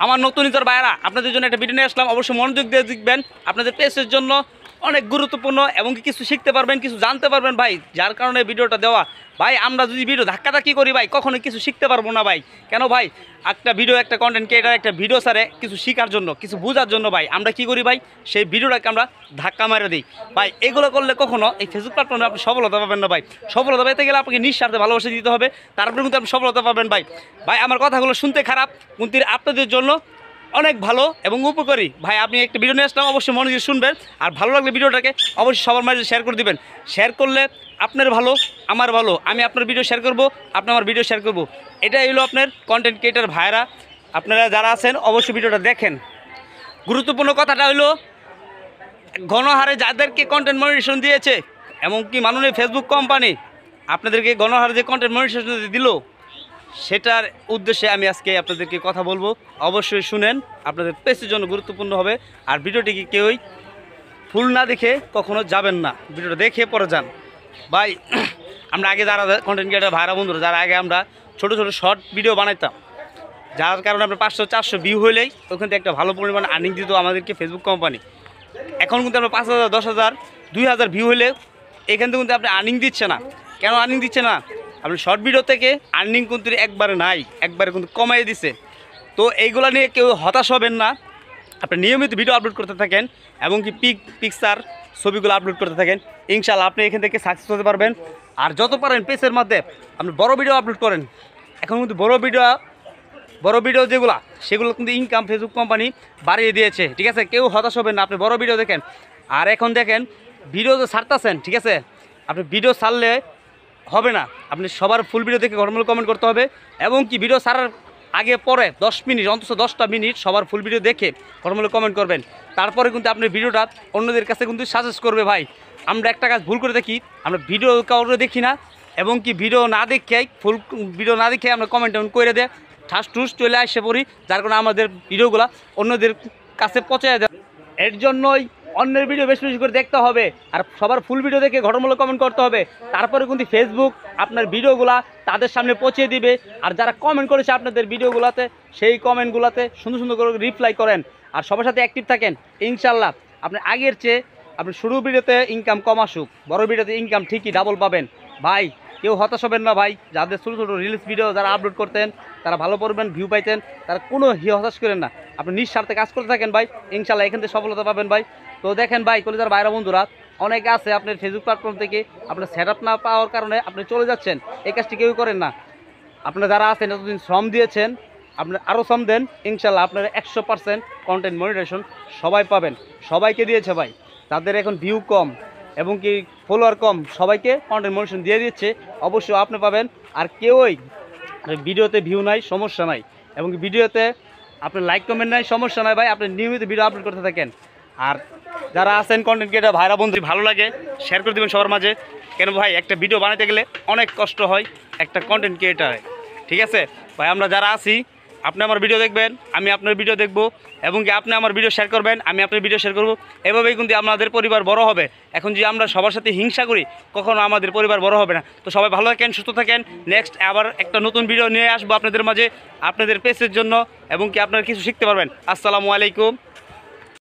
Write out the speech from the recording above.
আমার নতুন ইউজার ভাইরা আপনাদের জন্য একটা ভিডিও নিয়ে আসলাম, অবশ্যই মনোযোগ দিয়ে দেখবেন। আপনাদের পেজের জন্য অনেক গুরুত্বপূর্ণ এবং কিছু শিখতে পারবেন, কিছু জানতে পারবেন ভাই, যার কারণে ভিডিওটা দেওয়া। ভাই আমরা যদি ভিডিও ধাক্কি করি ভাই, কখনো কিছু শিখতে পারবো না ভাই। কেন ভাই, একটা ভিডিও, একটা কন্টেন্ট ক্রিয়েটার একটা ভিডিও সারে কিছু শেখার জন্য, কিছু বোঝার জন্য ভাই আমরা কি করি ভাই, সেই ভিডিওটাকে আমরা ধাক্কা মেরে দিই ভাই। এগুলো করলে কখনো এই ফেসবুক প্ল্যাটফর্মে আপনি সফলতা পাবেন না ভাই। সফলতা পেতে গেলে আপনাকে নিঃস্বার্থে ভালোবাসা দিতে হবে, তারপরে কিন্তু আপনি সফলতা পাবেন ভাই। ভাই আমার কথাগুলো শুনতে খারাপ, কিন্তু আপনাদের জন্য অনেক ভালো এবং উপকারী ভাই। আপনি একটা ভিডিও নিয়ে আসলাম, অবশ্যই মনোযোগ শুনবেন, আর ভালো লাগলে ভিডিওটাকে অবশ্যই সবার মাঝে শেয়ার করে দিবেন। শেয়ার করলে আপনার ভালো, আমার ভালো। আমি আপনার ভিডিও শেয়ার করব, আপনি আমার ভিডিও শেয়ার করব। এটাই হলো আপনার কন্টেন্ট ক্রিয়েটার ভাইরা, আপনারা যারা আছেন অবশ্যই ভিডিওটা দেখেন। গুরুত্বপূর্ণ কথাটা হলো, গণহারে যাদেরকে কন্টেন্ট মনিটাইজেশন দিয়েছে, এমনকি মাননীয় ফেসবুক কোম্পানি আপনাদেরকে গণহারে যে কন্টেন্ট মনিটাইজেশন দিল, সেটার উদ্দেশ্যে আমি আজকে আপনাদেরকে কথা বলবো। অবশ্যই শুনেন, আপনাদের পেজের জন্য গুরুত্বপূর্ণ হবে। আর ভিডিওটিকে কেউই ফুল না দেখে কখনো যাবেন না, ভিডিওটা দেখে পরে যান ভাই। আমরা আগে যারা কন্টেন্ট ক্রিয়েটার ভাইরা বন্ধুরা, যারা আগে আমরা ছোটো ছোটো শর্ট ভিডিও বানাইতাম, যার কারণে আমরা 500-400 ভিউ হলেই ওখান থেকে একটা ভালো পরিমাণ আর্নিং দিত আমাদেরকে ফেসবুক কোম্পানি। এখন কিন্তু আমরা 5000, 10,000, 2000 ভিউ হলে এখান থেকে কিন্তু আপনি আর্নিং দিচ্ছে না। কেন আর্নিং দিচ্ছে না? আপনি শর্ট ভিডিও থেকে আর্নিং কিন্তু একবারে নাই, একবারে কিন্তু কমাই দিছে। তো এইগুলো নিয়ে কেউ হতাশ হবেন না, আপনি নিয়মিত ভিডিও আপলোড করতে থাকেন এবং কি পিকচার ছবিগুলো আপলোড করতে থাকেন, ইনশাআল্লাহ আপনি এখান থেকে সাকসেস হতে পারবেন। আর যত পারেন পেজের মধ্যে আপনি বড় ভিডিও আপলোড করেন। এখন কিন্তু বড় ভিডিও যেগুলো, সেগুলো কিন্তু ইনকাম ফেসবুক কোম্পানি বাড়িয়ে দিয়েছে, ঠিক আছে? কেউ হতাশ হবেন না, আপনি বড় ভিডিও দেখেন। আর এখন দেখেন ভিডিও তো ছাড়তেছেন, ঠিক আছে? আপনি ভিডিও ছাড়লে হবে না, আপনি সবার ফুল ভিডিও দেখে ঘরমূল কমেন্ট করতে হবে। এবং কি ভিডিও ছাড়ার আগে পরে 10 মিনিট, অন্তত 10টা মিনিট সবার ফুল ভিডিও দেখে ঘরমূল কমেন্ট করবেন। তারপরে কিন্তু আপনি ভিডিওটা অন্যদের কাছে কিন্তু সাজেস্ট করবে ভাই। আমরা একটা কাজ ভুল করে দেখি, আমরা ভিডিও কাউকে দেখি না, এবং কি ভিডিও না দেখে, ফুল ভিডিও না দেখে আমরা কমেন্ট করে দেয়, ঠাস টুস চলে আসে পড়ি, যার কারণে আমাদের ভিডিওগুলো অন্যদের কাছে পৌঁছে যায়। এর জন্যই অন্যের ভিডিও বেশি বেশি করে দেখতে হবে, আর সবার ফুল ভিডিও দেখে ঘটনামূলক কমেন্ট করতে হবে। তারপরে কিন্তু ফেসবুক আপনার ভিডিওগুলা তাদের সামনে পৌঁছে দিবে। আর যারা কমেন্ট করেছে আপনাদের ভিডিওগুলোতে, সেই কমেন্টগুলোতে সুন্দর সুন্দর করে রিপ্লাই করেন, আর সবার সাথে অ্যাক্টিভ থাকেন। ইনশাল্লাহ আপনি আগের চেয়ে আপনি শুরু ভিডিওতে ইনকাম কম আসুক, বড় ভিডিওতে ইনকাম ঠিকই ডাবল পাবেন ভাই। কেউ হতাশ হবেন না ভাই। যাদের ছোটো ছোটো রিলস ভিডিও যারা আপলোড করতেন, তারা ভালো পরিমাণ ভিউ পাইতেন, তারা কোনো হতাশ করেন না, আপনি নিঃস্বার্থে কাজ করতে থাকেন ভাই, ইনশাল্লাহ এখান থেকে সফলতা পাবেন ভাই। তো দেখেন ভাই, কলিজার ভাইরা বন্ধুরা, অনেকে আছে আপনার ফেসবুক প্ল্যাটফর্ম থেকে আপনার সেট আপ না পাওয়ার কারণে আপনি চলে যাচ্ছেন। এই কাজটি কেউ করেন না। আপনারা যারা আছেন এতদিন শ্রম দিয়েছেন, আপনার আরও শ্রম দেন, ইনশাল্লাহ আপনারা 100% কন্টেন্ট মনিটাইজেশন সবাই পাবেন। সবাইকে দিয়েছে ভাই, যাদের এখন ভিউ কম এবং কি ফলোয়ার কম, সবাইকে কন্টেন্ট মনিটাইজেশন দিয়ে দিচ্ছে, অবশ্যই আপনি পাবেন। আর কেউই ভিডিওতে ভিউ নাই, সমস্যা নাই, এবং ভিডিওতে আপনার লাইক কমেন্ট নাই, সমস্যা নাই ভাই। আপনি নিয়মিত ভিডিও আপলোড করতে থাকেন। আর যারা আছেন কন্টেন্ট ক্রিয়েটার ভাইরা বন্ধু, ভালো লাগে শেয়ার করে দেবেন সবার মাঝে। কেন ভাই, একটা ভিডিও বানাতে গেলে অনেক কষ্ট হয় একটা কন্টেন্ট ক্রিয়েটারে, ঠিক আছে ভাই? আমরা যারা আছি, আপনি আমার ভিডিও দেখবেন, আমি আপনার ভিডিও দেখব, এবং কি আপনি আমার ভিডিও শেয়ার করবেন, আমি আপনার ভিডিও শেয়ার করব। এভাবেই কিন্তু আমাদের পরিবার বড় হবে। এখন যদি আমরা সবার সাথে হিংসা করি, কখনো আমাদের পরিবার বড় হবে না। তো সবাই ভালো থাকেন, সুস্থ থাকেন। নেক্সট আবার একটা নতুন ভিডিও নিয়ে আসবো আপনাদের মাঝে, আপনাদের পেজের জন্য, এবং কি আপনারা কিছু শিখতে পারবেন। আসসালামু আলাইকুম।